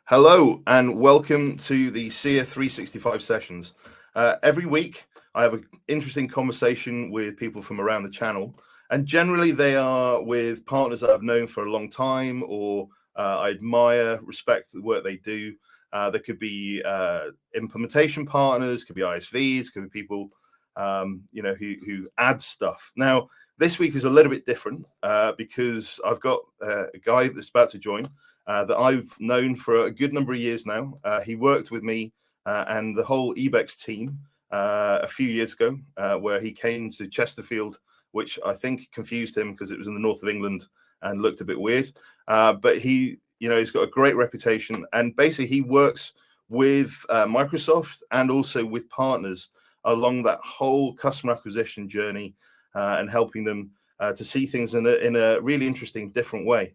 Hello and welcome to the Seer 365 sessions. Every week, I have an interesting conversation with people from around the channel, and generally, they are with partners that I've known for a long time or I admire, respect the work they do. There could be implementation partners, could be ISVs, could be people who add stuff. Now, this week is a little bit different because I've got a guy that's about to join that I've known for a good number of years now. He worked with me and the whole Ebex team a few years ago, where he came to Chesterfield, which I think confused him because it was in the north of England and looked a bit weird. But he's got a great reputation, and basically he works with Microsoft and also with partners along that whole customer acquisition journey and helping them to see things in a really interesting, different way.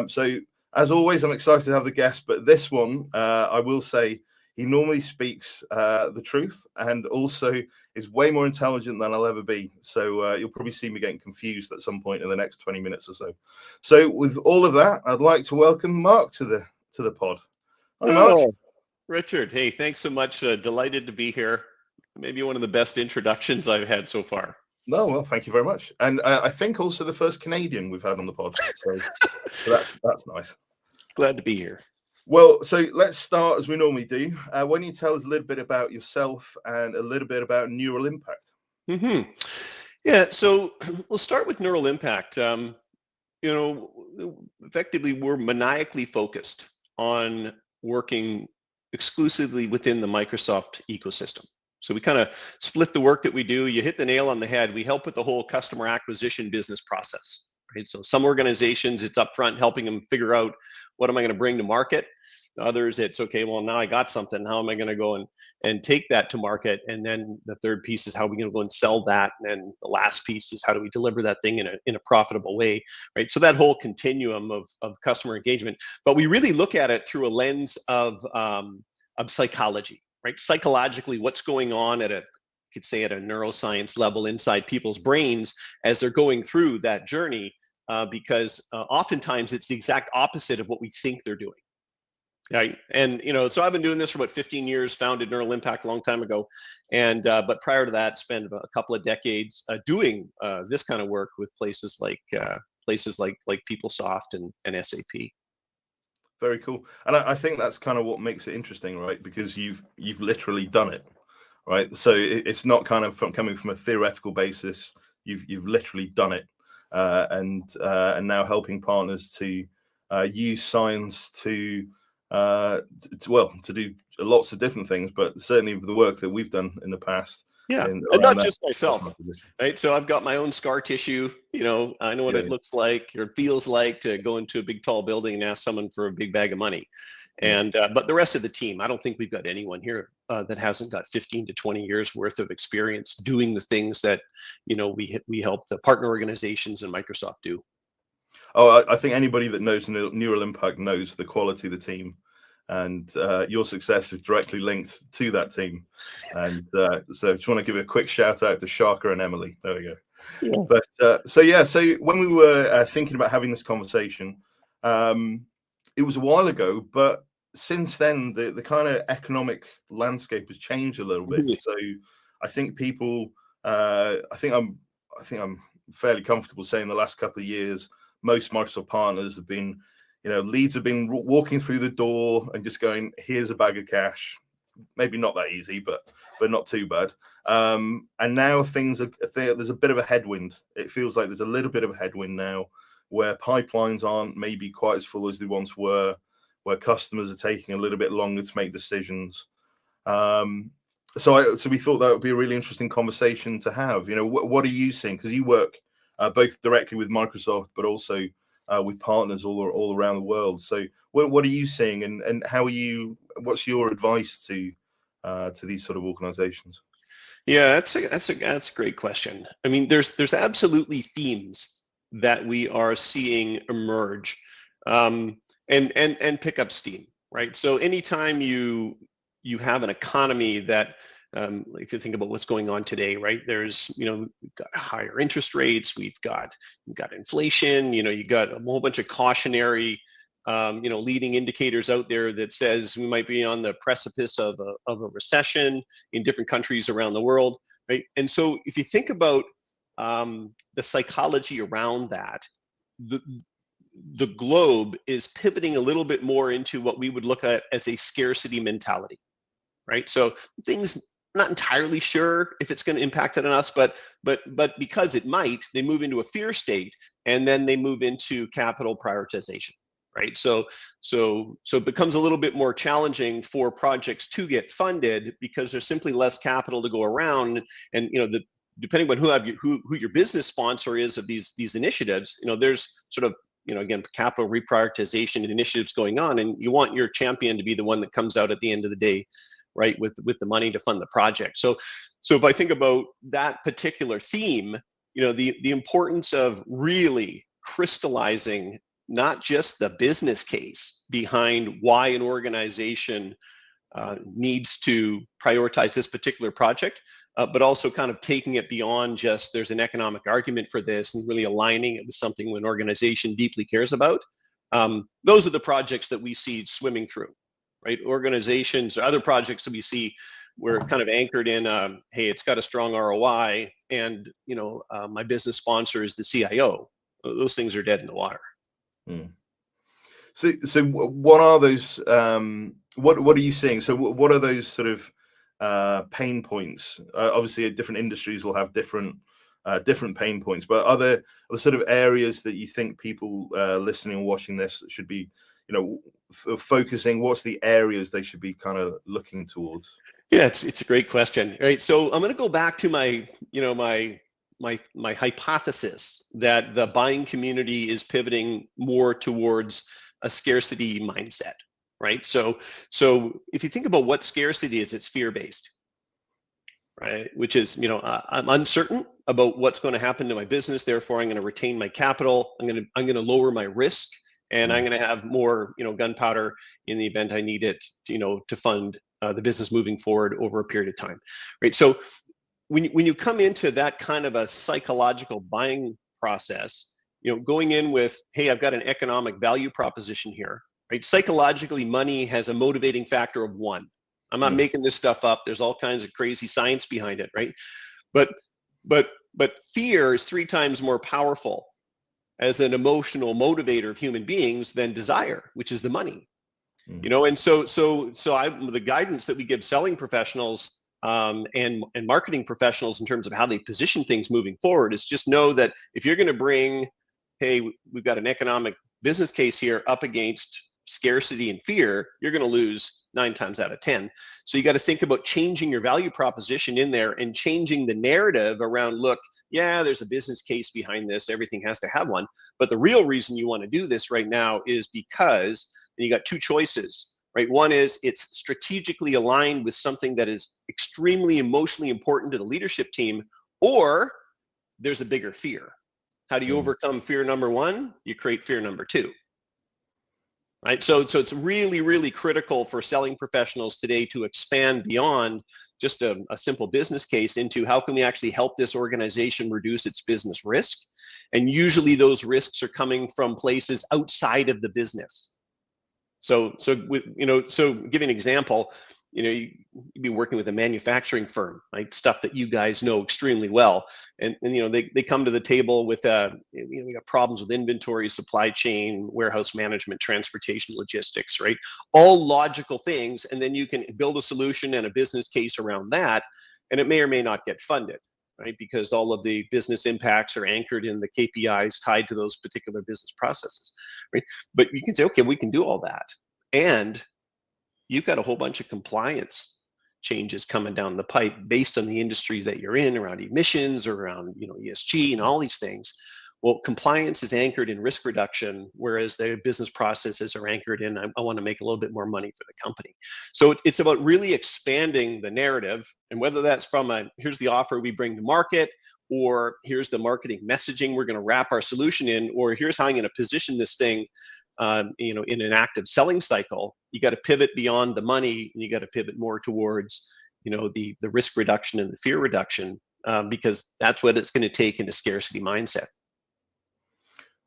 So as always, I'm excited to have the guest, but this one, I will say, he normally speaks the truth and also is way more intelligent than I'll ever be. So you'll probably see me getting confused at some point in the next 20 minutes or so. So with all of that, I'd like to welcome Marc to the pod. Hi, Marc. Oh, Richard, hey, thanks so much. Delighted to be here. Maybe one of the best introductions I've had so far. No, well, thank you very much. And I think also the first Canadian we've had on the pod. So that's nice. Glad to be here. Well, so let's start as we normally do. Why don't you tell us a little bit about yourself and a little bit about Neural Impact? Yeah, so we'll start with Neural Impact. Effectively, we're maniacally focused on working exclusively within the Microsoft ecosystem. So we kind of split the work that we do. You hit the nail on the head. We help with the whole customer acquisition business process. Right? So some organizations, it's upfront helping them figure out what am I going to bring to market. Others, it's okay, well, now I got something. How am I going to go and take that to market? And then the third piece is how are we going to go and sell that? And then the last piece is how do we deliver that thing in a profitable way, right? So that whole continuum of customer engagement. But we really look at it through a lens of psychology, right? Psychologically, what's going on at a neuroscience level inside people's brains as they're going through that journey, because oftentimes it's the exact opposite of what we think they're doing. Right. And, so I've been doing this for about 15 years, founded Neural Impact a long time ago. And, but prior to that, spent a couple of decades doing this kind of work with places like PeopleSoft and SAP. Very cool. And I think that's kind of what makes it interesting, right? Because you've literally done it, right? So it's not kind of coming from a theoretical basis. You've literally done it, and now helping partners to use science to do lots of different things, but certainly the work that we've done in the past. Yeah, and not just myself, right? So I've got my own scar tissue. I know what it looks like or feels like to go into a big tall building and ask someone for a big bag of money. And but the rest of the team, I don't think we've got anyone here that hasn't got 15 to 20 years worth of experience doing the things that we help the partner organizations and Microsoft do. Oh, I think anybody that knows Neural Impact knows the quality of the team, and your success is directly linked to that team. And so just want to give a quick shout out to Shaka and Emily. There we go. Yeah. But so when we were thinking about having this conversation, it was a while ago, but since then the kind of economic landscape has changed a little bit. So I think people, I think I'm fairly comfortable saying the last couple of years, most Microsoft partners have been, leads have been walking through the door and just going, here's a bag of cash. Maybe not that easy, but not too bad. And now there's a bit of a headwind. It feels like there's a little bit of a headwind now where pipelines aren't maybe quite as full as they once were, where customers are taking a little bit longer to make decisions. So we thought that would be a really interesting conversation to have. What are you seeing? Because you work both directly with Microsoft, but also with partners all around the world. So what are you seeing, and how are you? What's your advice to these sort of organizations? Yeah, that's a great question. I mean, there's absolutely themes that we are seeing emerge and pick up steam, right? So anytime you have an economy that if you think about what's going on today, right? We've got higher interest rates, we've got inflation, you got a whole bunch of cautionary leading indicators out there that says we might be on the precipice of a recession in different countries around the world, right? And so if you think about the psychology around that, the globe is pivoting a little bit more into what we would look at as a scarcity mentality, right? So things, not entirely sure if it's going to impact it on us, but because it might, they move into a fear state, and then they move into capital prioritization, right? So it becomes a little bit more challenging for projects to get funded because there's simply less capital to go around, and depending on who your business sponsor is of these initiatives, there's sort of again, capital reprioritization initiatives going on, and you want your champion to be the one that comes out at the end of the day, right, with the money to fund the project. So if I think about that particular theme, the importance of really crystallizing not just the business case behind why an organization needs to prioritize this particular project, but also kind of taking it beyond just there's an economic argument for this, and really aligning it with something an organization deeply cares about. Those are the projects that we see swimming through, right? Organizations or other projects that we see, we're kind of anchored in, hey, it's got a strong ROI, and my business sponsor is the CIO. Those things are dead in the water. So what are those? What are you seeing? So what are those sort of pain points? Obviously, different industries will have different pain points, but are there sort of areas that you think people listening and watching this should be, focusing? What's the areas they should be kind of looking towards? Yeah, it's a great question, right? So I'm going to go back to my my hypothesis that the buying community is pivoting more towards a scarcity mindset, right? So if you think about what scarcity is, it's fear-based, right? Which is, I'm uncertain about what's going to happen to my business, therefore I'm going to retain my capital, I'm going to lower my risk, and I'm going to have more, gunpowder in the event I need it, to fund the business moving forward over a period of time, right? So when you come into that kind of a psychological buying process, going in with, hey, I've got an economic value proposition here, right? Psychologically, money has a motivating factor of 1. I'm not making this stuff up. There's all kinds of crazy science behind it, right? But fear is 3 times more powerful as an emotional motivator of human beings than desire, which is the money. And so the guidance that we give selling professionals and marketing professionals in terms of how they position things moving forward is just know that if you're going to bring, hey, we've got an economic business case here up against scarcity and fear, you're going to lose 9 times out of 10. So you got to think about changing your value proposition in there and changing the narrative around, look, yeah, there's a business case behind this, everything has to have one, but the real reason you want to do this right now is because, and you got 2 choices, right? One is it's strategically aligned with something that is extremely emotionally important to the leadership team, or there's a bigger fear. How do you overcome fear number 1? You create fear number 2. Right. So it's really, really critical for selling professionals today to expand beyond just a simple business case into how can we actually help this organization reduce its business risk? And usually those risks are coming from places outside of the business. So give you an example, you'd be working with a manufacturing firm, like stuff that you guys know extremely well. And they come to the table with, we got problems with inventory, supply chain, warehouse management, transportation, logistics, right? All logical things. And then you can build a solution and a business case around that. And it may or may not get funded, right? Because all of the business impacts are anchored in the KPIs tied to those particular business processes, right? But you can say, okay, we can do all that. And you've got a whole bunch of compliance changes coming down the pipe based on the industry that you're in, around emissions or around ESG and all these things. Well, compliance is anchored in risk reduction, whereas the business processes are anchored in, I want to make a little bit more money for the company. So it's about really expanding the narrative, and whether that's from here's the offer we bring to market, or here's the marketing messaging we're going to wrap our solution in, or here's how I'm going to position this thing in an active selling cycle. You got to pivot beyond the money, and you got to pivot more towards, the risk reduction and the fear reduction, because that's what it's going to take in a scarcity mindset.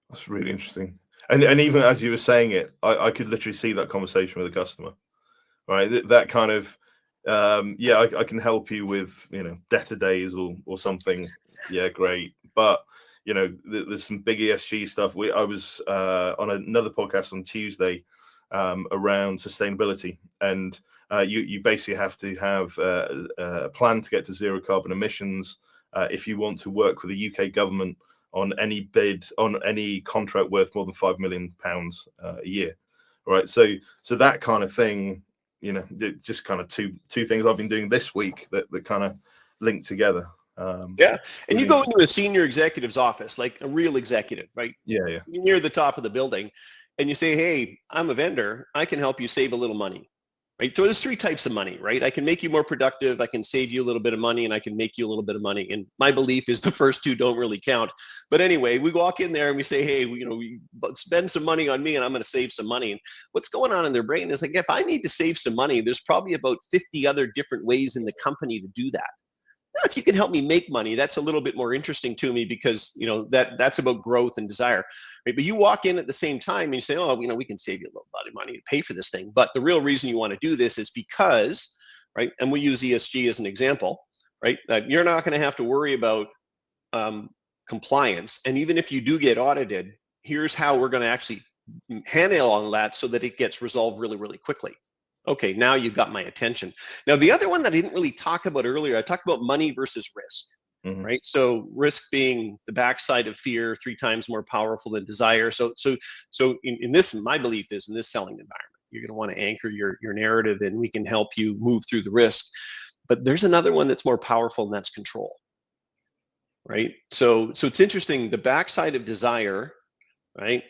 That's really interesting. And even as you were saying it, I could literally see that conversation with a customer, right? That kind of, yeah, I can help you with, debtor days or something. Yeah, great. But, there's some big ESG stuff. I was on another podcast on Tuesday around sustainability, and you basically have to have a plan to get to zero carbon emissions if you want to work with the UK government on any bid, on any contract worth more than £5 million a year, right? So that kind of thing, just kind of two things I've been doing this week that kind of link together. Yeah, and you really go into a senior executive's office, like a real executive, right? Yeah. Near the top of the building, and you say, "Hey, I'm a vendor. I can help you save a little money." Right? So there's three types of money, right? I can make you more productive, I can save you a little bit of money, and I can make you a little bit of money. And my belief is the first two don't really count. But anyway, we walk in there and we say, "Hey, we spend some money on me, and I'm going to save some money." And what's going on in their brain is like, if I need to save some money, there's probably about 50 other different ways in the company to do that. Now, if you can help me make money, that's a little bit more interesting to me, because that's about growth and desire, right? But you walk in at the same time and you say, "Oh, we can save you a little bit of money to pay for this thing." But the real reason you want to do this is because, right? And we use ESG as an example, right? You're not going to have to worry about compliance, and even if you do get audited, here's how we're going to actually handle on that so that it gets resolved really, really quickly. Okay, now you've got my attention. Now, the other one that I didn't really talk about earlier, I talked about money versus risk, right? So risk being the backside of fear, 3 times more powerful than desire. So in this, my belief is, in this selling environment, you're going to want to anchor your narrative, and we can help you move through the risk. But there's another one that's more powerful, and that's control, right? So it's interesting. The backside of desire, right,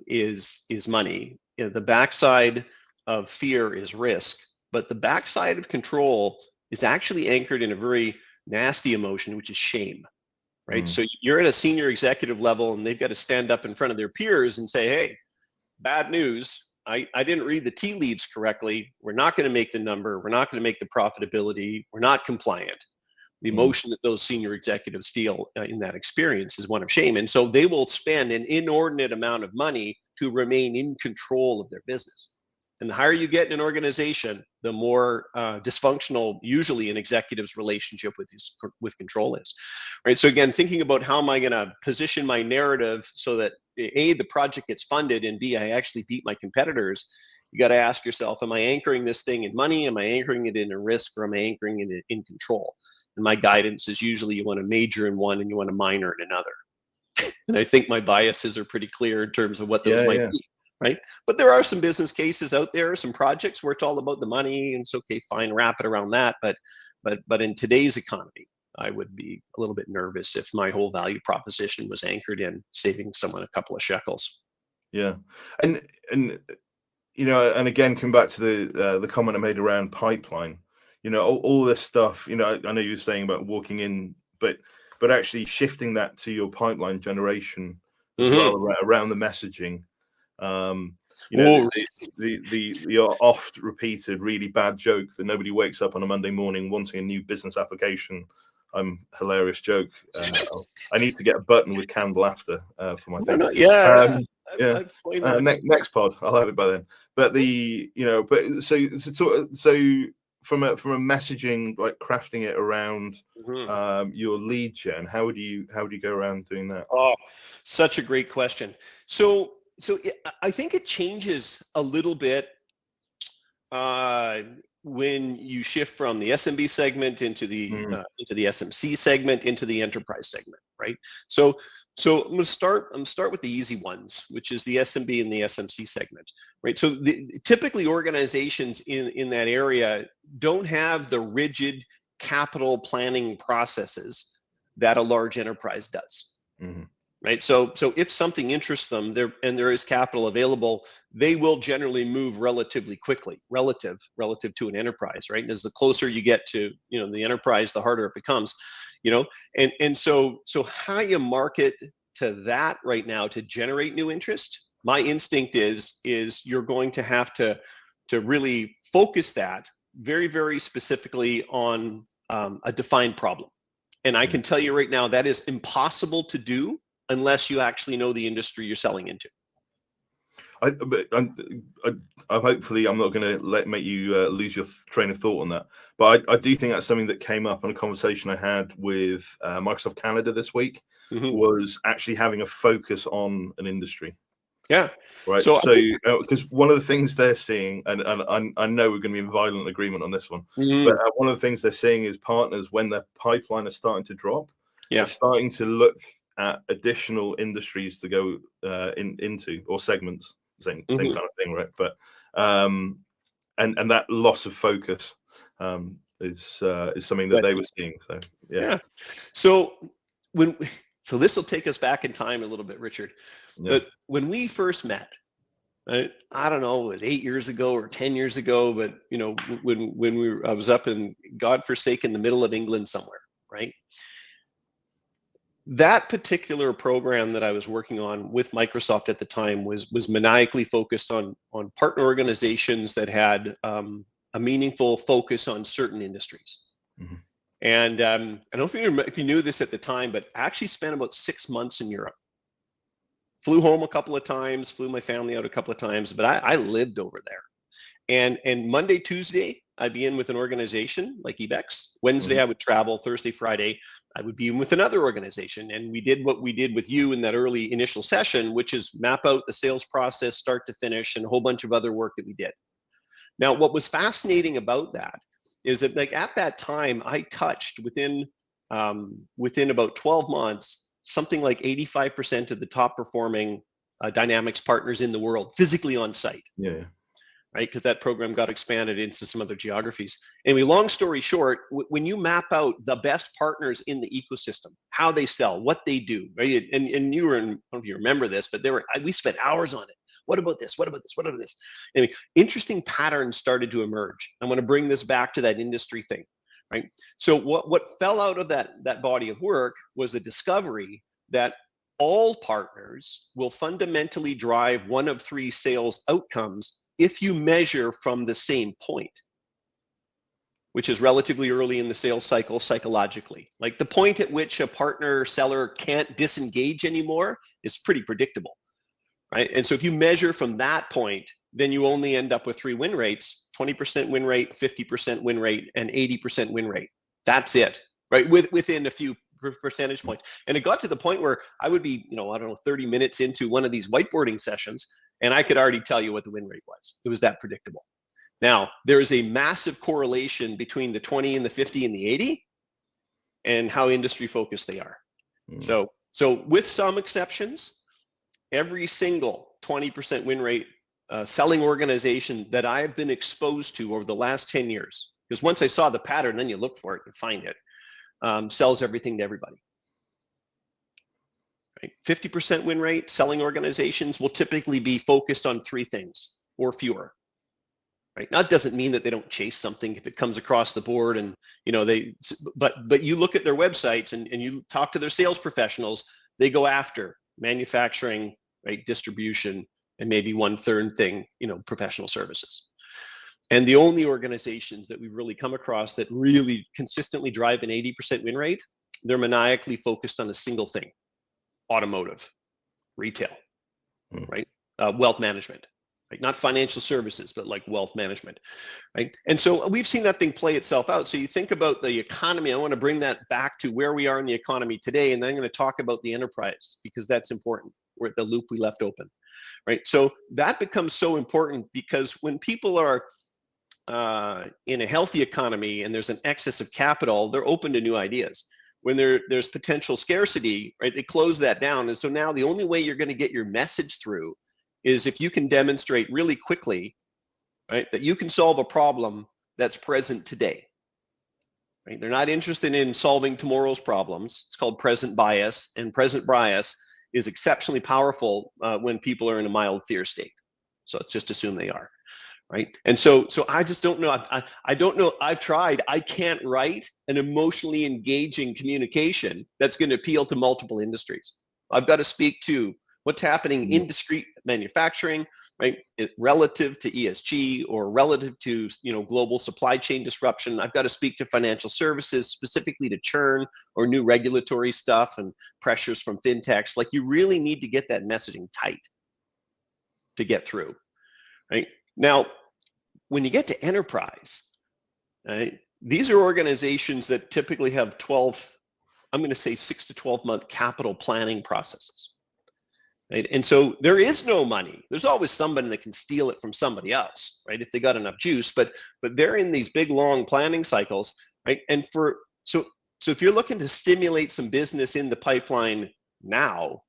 is money. The backside of fear is risk, but the backside of control is actually anchored in a very nasty emotion, which is shame, right? So you're at a senior executive level, and they've got to stand up in front of their peers and say, "Hey, bad news. I didn't read the tea leaves correctly. We're not going to make the number. We're not going to make the profitability. We're not compliant." The emotion that those senior executives feel in that experience is one of shame. And so they will spend an inordinate amount of money to remain in control of their business. And the higher you get in an organization, the more dysfunctional usually an executive's relationship with control is, right? So again, thinking about how am I going to position my narrative so that A, the project gets funded, and B, I actually beat my competitors. You got to ask yourself, am I anchoring this thing in money? Am I anchoring it in a risk, or am I anchoring it in control? And my guidance is usually you want to major in one and you want to minor in another. And I think my biases are pretty clear in terms of what those might be. Right? But there are some business cases out there, some projects where it's all about the money, and it's okay, fine, wrap it around that. But in today's economy, I would be a little bit nervous if my whole value proposition was anchored in saving someone a couple of shekels. Yeah, and and again, come back to the comment I made around pipeline. All this stuff. I know you were saying about walking in, but actually shifting that to your pipeline generation as well around the messaging. The oft repeated really bad joke that nobody wakes up on a Monday morning wanting a new business application. Hilarious joke. I need to get a button with canned laughter for my thing. Next pod, I'll have it by then. But so from a messaging, like crafting it around your lead gen, how would you go around doing that? Oh, such a great question. So I think it changes a little bit when you shift from the SMB segment into the SMC segment into the enterprise segment, right? So I'm going to start with the easy ones, which is the SMB and the SMC segment, right? So typically organizations in that area don't have the rigid capital planning processes that a large enterprise does. Right. So if something interests them there is capital available, they will generally move relatively quickly relative to an enterprise. Right. And as the closer you get to, the enterprise, the harder it becomes, and so how you market to that right now to generate new interest, my instinct is you're going to have to really focus that very, very specifically on a defined problem. And I can tell you right now that is impossible to do unless you actually know the industry you're selling into. Hopefully I'm not going to make you lose your train of thought on that. But I do think that's something that came up in a conversation I had with Microsoft Canada this week, was actually having a focus on an industry. Yeah. Right. So because one of the things they're seeing, and I know we're going to be in violent agreement on this one, but one of the things they're seeing is partners, when their pipeline is starting to drop, they're starting to look at additional industries to go into, or segments, same kind of thing, right? But and that loss of focus is something that they were seeing. So yeah. So this will take us back in time a little bit, Richard. But when we first met, I don't know, it was 8 years ago or 10 years ago, but you know, when I was up in godforsaken the middle of England somewhere, right? That particular program that I was working on with Microsoft at the time was maniacally focused on partner organizations that had a meaningful focus on certain industries. And I don't know if you knew this at the time, but I actually spent about 6 months in Europe. Flew home a couple of times, flew my family out a couple of times, but I lived over there. And Monday, Tuesday, I'd be in with an organization like Ebex. Wednesday, I would travel. Thursday, Friday, I would be in with another organization. And we did what we did with you in that early initial session, which is map out the sales process, start to finish, and a whole bunch of other work that we did. Now, what was fascinating about that is that, like, at that time, I touched within about 12 months, something like 85% of the top performing Dynamics partners in the world physically on site. Yeah. Right, because that program got expanded into some other geographies. Anyway, long story short, when you map out the best partners in the ecosystem, how they sell, what they do, right? And you were in, I don't know if you remember this, but we spent hours on it. What about this? What about this? What about this? Anyway, interesting patterns started to emerge. I want to bring this back to that industry thing, right? So what fell out of that body of work was a discovery that all partners will fundamentally drive one of three sales outcomes if you measure from the same point, which is relatively early in the sales cycle psychologically. Like the point at which a partner seller can't disengage anymore is pretty predictable, right? And so if you measure from that point, then you only end up with 3 win rates: 20% win rate, 50% win rate, and 80% win rate. That's it, right? Within a few percentage points. And it got to the point where I would be, I don't know, 30 minutes into one of these whiteboarding sessions, and I could already tell you what the win rate was. It was that predictable. Now, there is a massive correlation between the 20 and the 50 and the 80 and how industry focused they are. So with some exceptions, every single 20% win rate selling organization that I have been exposed to over the last 10 years, because once I saw the pattern, then you look for it and find it, sells everything to everybody. Right? 50% win rate selling organizations will typically be focused on 3 things or fewer. Right? Now, it doesn't mean that they don't chase something if it comes across the board, and but you look at their websites and you talk to their sales professionals, they go after manufacturing, right, distribution, and maybe 1/3 thing, professional services. And the only organizations that we've really come across that really consistently drive an 80% win rate, they're maniacally focused on a single thing: automotive, retail, right? Wealth management, right? Not financial services, but like wealth management, right? And so we've seen that thing play itself out. So you think about the economy. I want to bring that back to where we are in the economy today, and then I'm going to talk about the enterprise, because that's important. We're at the loop we left open, right? So that becomes so important, because when people are in a healthy economy and there's an excess of capital, they're open to new ideas. When there's potential scarcity, right, they close that down. And so now the only way you're going to get your message through is if you can demonstrate really quickly, right, that you can solve a problem that's present today. Right? They're not interested in solving tomorrow's problems. It's called present bias, and present bias is exceptionally powerful when people are in a mild fear state. So let's just assume they are. Right. And so I just don't know. I don't know. I've tried. I can't write an emotionally engaging communication that's going to appeal to multiple industries. I've got to speak to what's happening in discrete manufacturing, right? Relative to ESG or relative to, global supply chain disruption. I've got to speak to financial services, specifically to churn or new regulatory stuff and pressures from fintechs. Like, you really need to get that messaging tight. to get through, right? Now, when you get to enterprise, right, these are organizations that typically have 12, I'm going to say 6 to 12 month capital planning processes. Right? And so there is no money. There's always somebody that can steal it from somebody else, right? If they got enough juice, but they're in these big long planning cycles, right? And so if you're looking to stimulate some business in the pipeline now,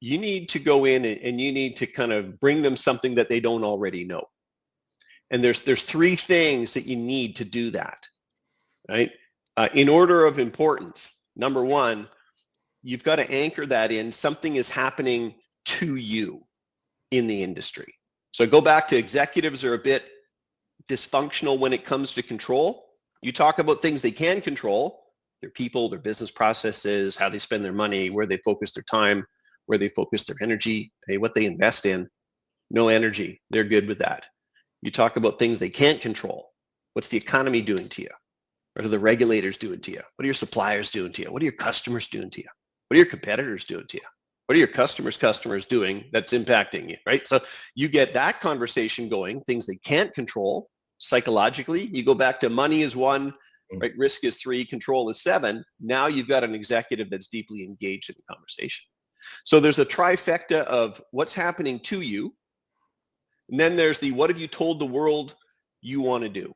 you need to go in and you need to kind of bring them something that they don't already know. And there's 3 things that you need to do that, right? In order of importance, number 1, you've got to anchor that in something is happening to you in the industry. So go back to executives are a bit dysfunctional when it comes to control. You talk about things they can control, their people, their business processes, how they spend their money, where they focus their time, where they focus their energy, what they invest in. No energy, they're good with that. You talk about things they can't control. What's the economy doing to you? What are the regulators doing to you? What are your suppliers doing to you? What are your customers doing to you? What are your competitors doing to you? What are your customers doing that's impacting you, right? So you get that conversation going, things they can't control psychologically. You go back to money is 1, right? Risk is 3, control is 7. Now you've got an executive that's deeply engaged in the conversation. So there's a trifecta of what's happening to you. And then there's the what have you told the world you want to do?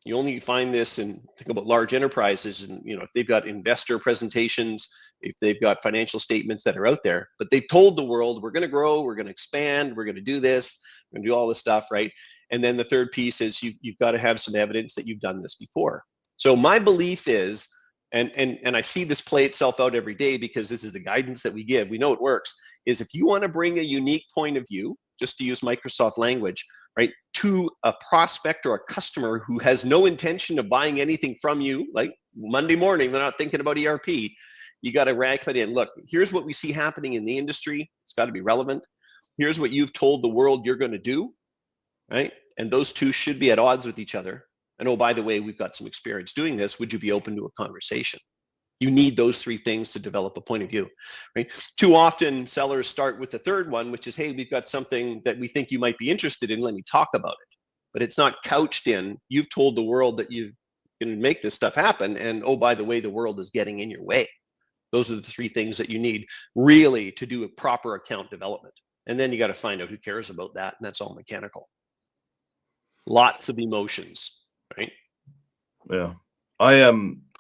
You only find this in, think about large enterprises, and if they've got investor presentations, if they've got financial statements that are out there, but they've told the world, we're going to grow, we're going to expand, we're going to do this, we're going to do all this stuff, right? And then the third piece is you've got to have some evidence that you've done this before. So my belief is, and I see this play itself out every day because this is the guidance that we give, we know it works, is if you want to bring a unique point of view, just to use Microsoft language, right, to a prospect or a customer who has no intention of buying anything from you, like Monday morning, they're not thinking about ERP, you got to rack it in. Look, here's what we see happening in the industry. It's got to be relevant. Here's what you've told the world you're going to do, right? And those two should be at odds with each other. And oh, by the way, we've got some experience doing this. Would you be open to a conversation? You need those 3 things to develop a point of view, right? Too often sellers start with the third one, which is, hey, we've got something that we think you might be interested in. Let me talk about it. But it's not couched in, you've told the world that you can make this stuff happen. And oh, by the way, the world is getting in your way. Those are the 3 things that you need really to do a proper account development. And then you got to find out who cares about that. And that's all mechanical. Lots of emotions, right? Yeah.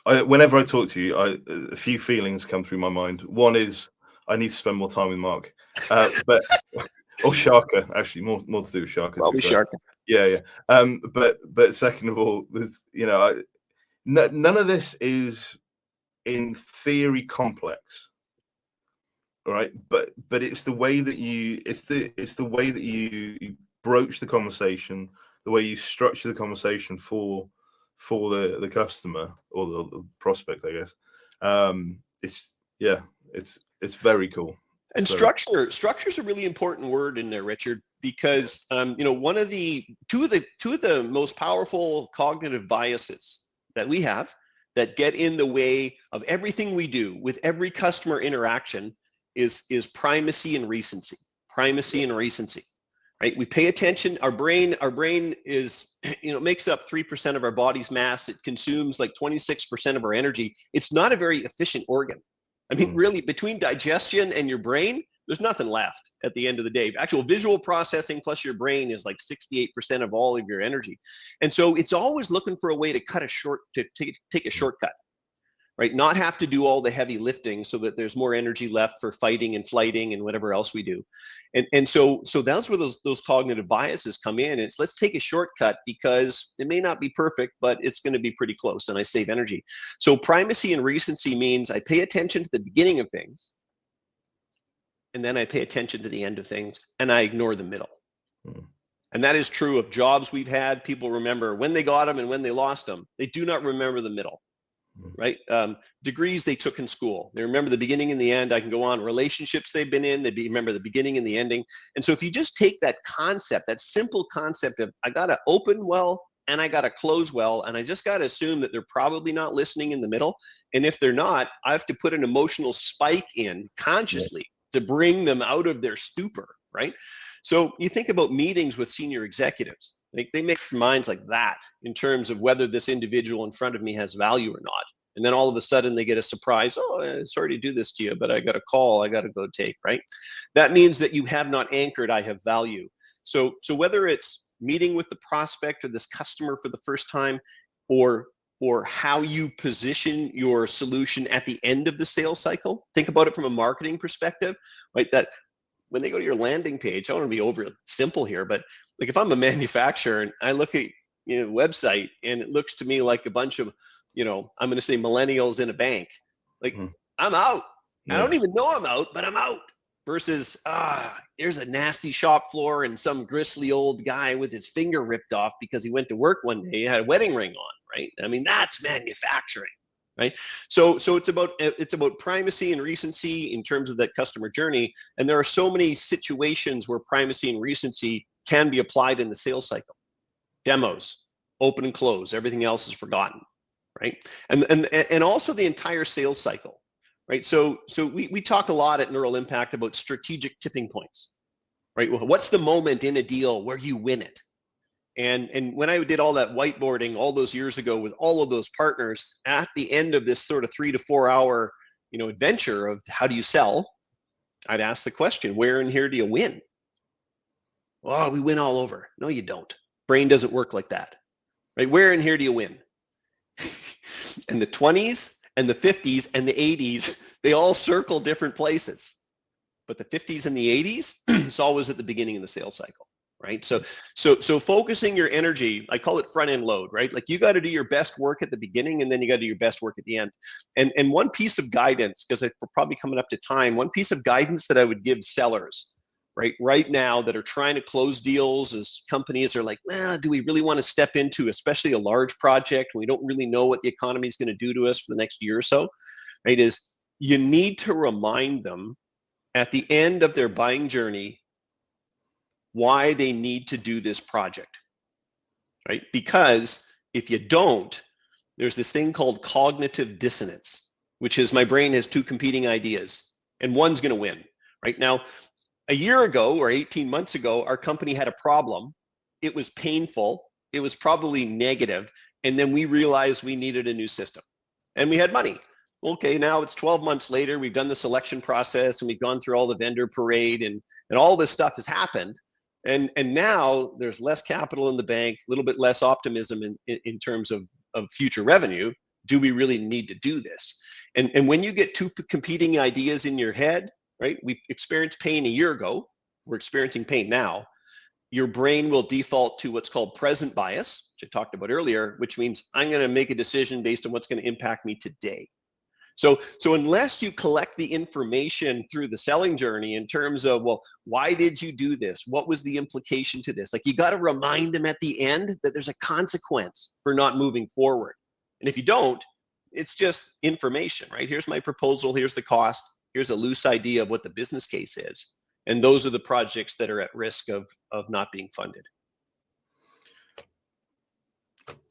Whenever I talk to you, a few feelings come through my mind. One is I need to spend more time with Mark, but or Sharka, actually, more to do with Sharka. Probably Sharka. Yeah. But second of all, there's none of this is in theory complex, right? But it's the way that you broach the conversation, the way you structure the conversation for the customer or the prospect, I guess. It's very cool. And structure is a really important word in there, Richard, because one of two of the most powerful cognitive biases that we have that get in the way of everything we do with every customer interaction is primacy and recency. Primacy and recency. Right? We pay attention. Our brain is, makes up 3% of our body's mass. It consumes like 26% of our energy. It's not a very efficient organ. I mean, really, between digestion and your brain, there's nothing left at the end of the day. Actual visual processing plus your brain is like 68% of all of your energy. And so it's always looking for a way to take a shortcut. Right? Not have to do all the heavy lifting so that there's more energy left for fighting and flighting and whatever else we do. And so that's where those cognitive biases come in. It's let's take a shortcut because it may not be perfect, but it's going to be pretty close and I save energy. So primacy and recency means I pay attention to the beginning of things and then I pay attention to the end of things and I ignore the middle. And that is true of jobs we've had. People remember when they got them and when they lost them. They do not remember the middle. Right? Degrees they took in school. They remember the beginning and the end. I can go on. Relationships they've been in, remember the beginning and the ending. And so if you just take that concept, that simple concept of I got to open well and I got to close well, and I just got to assume that they're probably not listening in the middle. And if they're not, I have to put an emotional spike in consciously to bring them out of their stupor, right? So you think about meetings with senior executives, like they make their minds like that in terms of whether this individual in front of me has value or not. And then all of a sudden they get a surprise. Oh, sorry to do this to you, but I got a call I got to go take, right? That means that you have not anchored, I have value. So whether it's meeting with the prospect or this customer for the first time, or how you position your solution at the end of the sales cycle, think about it from a marketing perspective, right? That when they go to your landing page, I don't want to be over simple here, but like if I'm a manufacturer and I look at website and it looks to me like a bunch of I'm going to say millennials in a bank, like I'm out. I don't even know I'm out, but I'm out. Versus there's a nasty shop floor and some gristly old guy with his finger ripped off because he went to work one day, he had a wedding ring on, right? I mean, that's manufacturing, right? So it's about primacy and recency in terms of that customer journey. And there are so many situations where primacy and recency can be applied in the sales cycle. Demos, open and close, everything else is forgotten, right? And also the entire sales cycle, right? So we talk a lot at Neural Impact about strategic tipping points, right? Well, what's the moment in a deal where you win it? And when I did all that whiteboarding all those years ago with all of those partners, at the end of this sort of 3 to 4 hour, adventure of how do you sell, I'd ask the question, where in here do you win? Oh, we win all over. No, you don't. Brain doesn't work like that, right? Where in here do you win? And the 20s and the 50s and the 80s, they all circle different places. But the 50s and the 80s, it's always at the beginning of the sales cycle, right? So focusing your energy, I call it front end load, right? Like you got to do your best work at the beginning and then you got to do your best work at the end. And one piece of guidance, because we're probably coming up to time, one piece of guidance that I would give sellers right now that are trying to close deals as companies are like, well, do we really want to step into especially a large project? We don't really know what the economy is going to do to us for the next year or so, right? Is you need to remind them at the end of their buying journey why they need to do this project, right? Because if you don't, there's this thing called cognitive dissonance, which is my brain has two competing ideas and one's going to win, right? Now, a year ago or 18 months ago, our company had a problem. It was painful. It was probably negative. And then we realized we needed a new system and we had money. Okay, now it's 12 months later. We've done the selection process and we've gone through all the vendor parade and all this stuff has happened. And now there's less capital in the bank, a little bit less optimism in terms of future revenue. Do we really need to do this? And when you get two competing ideas in your head, right? We experienced pain a year ago. We're experiencing pain now. Your brain will default to what's called present bias, which I talked about earlier, which means I'm going to make a decision based on what's going to impact me today. So unless you collect the information through the selling journey in terms of, well, why did you do this? What was the implication to this? Like you got to remind them at the end that there's a consequence for not moving forward. And if you don't, it's just information, right? Here's my proposal. Here's the cost. Here's a loose idea of what the business case is. And those are the projects that are at risk of not being funded.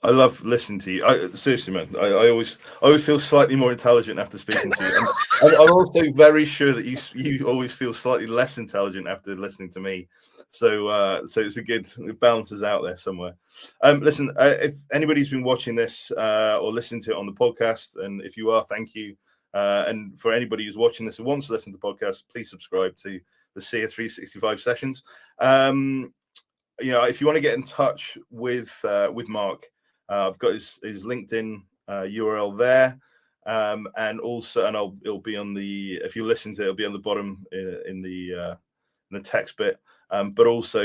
I love listening to you. Seriously, man, I always feel slightly more intelligent after speaking to you. And I'm also very sure that you always feel slightly less intelligent after listening to me. So it's a good, it balances out there somewhere. Listen, if anybody's been watching this or listening to it on the podcast, and if you are, thank you. And for anybody who's watching this and wants to listen to the podcast, please subscribe to the Seer 365 sessions. If you want to get in touch with Marc, I've got his LinkedIn URL there, and also, it'll be on the, if you listen to it, it'll be on the bottom in the text bit, but also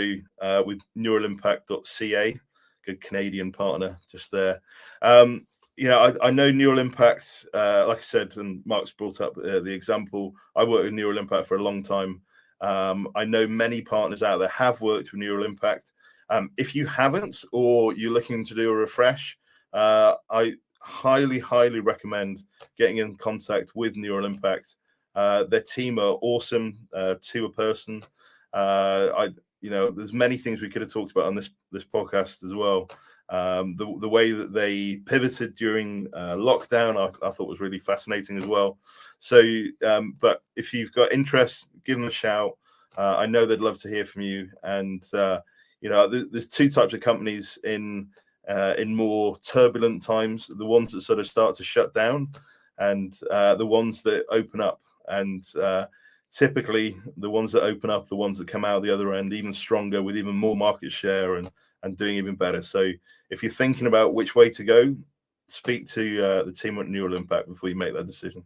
with neuralimpact.ca, good Canadian partner just there. I know Neural Impact, like I said, and Marc's brought up the example. I worked with Neural Impact for a long time. I know many partners out there have worked with Neural Impact. If you haven't, or you're looking to do a refresh, I highly recommend getting in contact with Neural Impact. Their team are awesome, to a person. There's many things we could have talked about on this podcast as well. The way that they pivoted during lockdown, I thought was really fascinating as well. So, but if you've got interest, give them a shout. I know they'd love to hear from you. And there's two types of companies in more turbulent times: the ones that sort of start to shut down, and the ones that open up. And typically, the ones that open up, the ones that come out the other end, even stronger, with even more market share and doing even better. So, if you're thinking about which way to go, speak to the team at Neural Impact before you make that decision.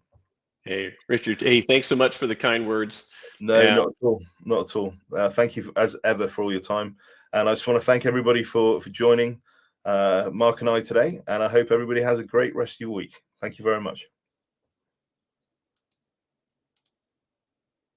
Hey, Richard. Hey, thanks so much for the kind words. No, not at all. Not at all. Thank you as ever for all your time. And I just want to thank everybody for joining Mark and I today. And I hope everybody has a great rest of your week. Thank you very much.